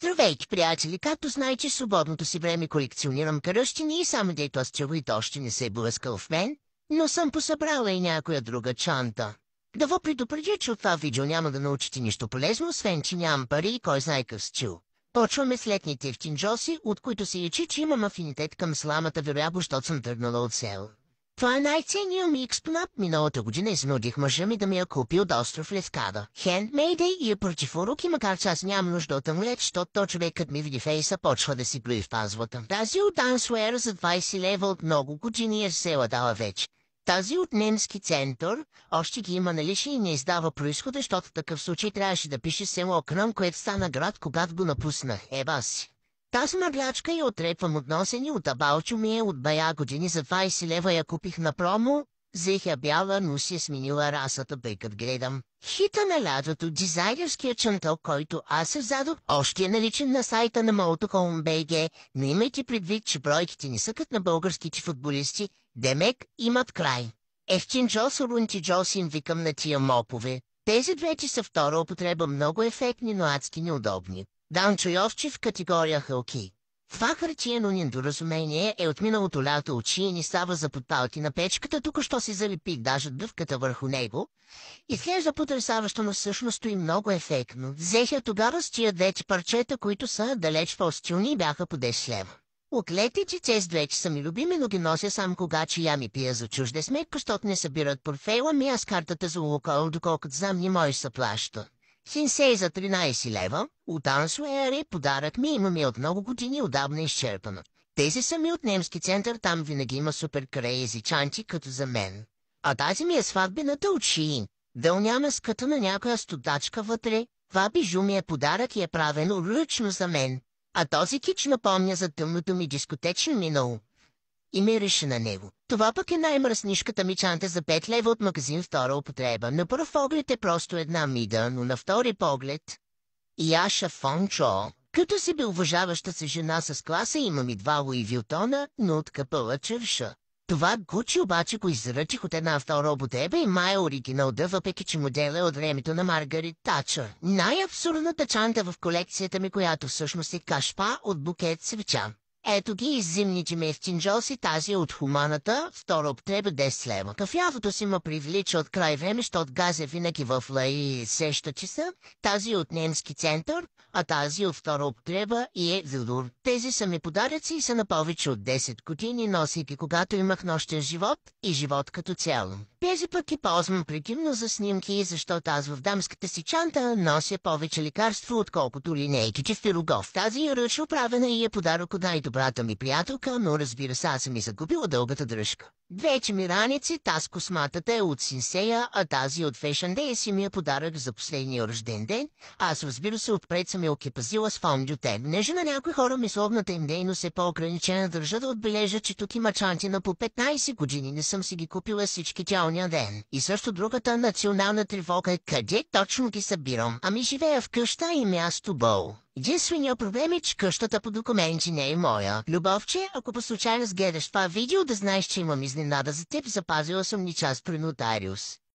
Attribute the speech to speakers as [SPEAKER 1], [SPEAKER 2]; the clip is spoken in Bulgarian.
[SPEAKER 1] Здравейте, приятели! Както знаете, свободното си време колекционирам кръщини и само дето аз и още не се е блъскал в мен, но съм посъбрала и някоя друга чанта. Да ви предупредя, че от това видео няма да научите нищо полезно, освен че нямам пари и кой знае къв стил. Почваме с летните ефтинджоси, от които се ячи, че имам афинитет към сламата, вероятно, защото съм тръгнала от село. Това е най-ценният ми експонат. Миналата година изнудих мъжа ми да ми я купи от остров Левкада. Хендмейде и е против уроки, макар че аз нямам нужда от амулет, защото то човекът ми види фейса почва да си плюи в пазвата. Тази от Ансуер за 20 лева от много години е села дала вече. Тази от немски център още ги има налични и не издава произхода, защото в такъв случай трябваше да пише село Кръм, което стана град, когато го напуснах. Еба си. Тази мъглячка я отрепвам от носени от абалчо ми е от бая години за 20 лева я купих на промо. Взех я бяла, но си е сменила расата, бе като гледам. Хита на лятото, дизайнерския чантъл, който аз се взадох, още е наличен на сайта на Motohome.bg, но имайте предвид, че бройките не са като на българските футболисти, демек имат край. Ефтин Джос, Орунти Джос им викам на тия мопове. Тези двете са втора употреба, много ефектни, но адски неудобни. Данчо Йовчев в категория хълки. Това хартиено недоразумение е от миналото лято очи и ни става за подпалки на печката, тук-що си залепих даже дъвката върху него. Изглежда потресаващо, но всъщност и много ефектно. Взех я тогава с тия двете парчета, които са далеч по-стилни и бяха по 10 лева. Оклетите тези двете са ми любими, но ги нося сам когато я ми пия за чужда сметка, защото не събират портфейла ми, а с картата за Лукойл, доколкото знам, не може се плаща. Синсей за 13 лева, от Ансуер подарък ми има ми от много години отдавна изчерпана. Тези са ми от немски център, там винаги има супер крейзи чанти, като за мен. А тази ми е сватбената от Шиин. Дъл няма ската на някоя студачка вътре, това бижу ми е подарък и е правено ръчно за мен. А този кич напомня за тъмното ми дискотечно минало. И мирише на него. Това пък е най-мръснишката ми чанта за 5 лева от магазин втора употреба. На пръв поглед е просто една мида, но на втори поглед... Яша Фончо. Като си бе уважаваща се жена с класа, имам и 2 Луи Вилтона, но от капъла черша. Това Гучи обаче го изръчих от една втора употреба и май оригинал да, въпреки че модел е от времето на Маргарет Тачър. Най-абсурдната чанта в колекцията ми, която всъщност е кашпа от букет свеча. Ето ги из зимните ми ефтинджоси, тази от хуманата, втора употреба 10 лева. Кафявото си ме привлича от край време, защото газ е винаги в лаи сеща часа, тази от немски център, а тази от втора употреба и е Вилдур. Тези са ми подаръци и са на повече от 10 години, носейки когато имах нощен живот и живот като цяло. Тези пък ги ползвам предимно за снимки, защото аз в дамската си чанта нося повече лекарство, отколкото линейките в Пирогов. Тази е ръчно правена и е подарък от най-добрата ми приятелка, но разбира се, аз съм и загубила дългата дръжка. Двете ми раници, таз косматата е от Синсея, а тази от Fashion Day си ми е подарък за последния рожден ден. Аз разбира се отпред съм я окепазила с фондютен. Неже на някои хора мисловната им дейност е по-ограничена, държа да отбележа, че тук има чанти на по 15 години, не съм си ги купила всички тялния ден. И също другата национална тревога е къде точно ги събирам. Ами живея в къща и място Бол. Единственият проблем е, че къщата по документи не е моя. Любовче, ако по случайно гледаш това видео, да знаеш, че имам изненада за теб, запазила съм ни час при нотариус.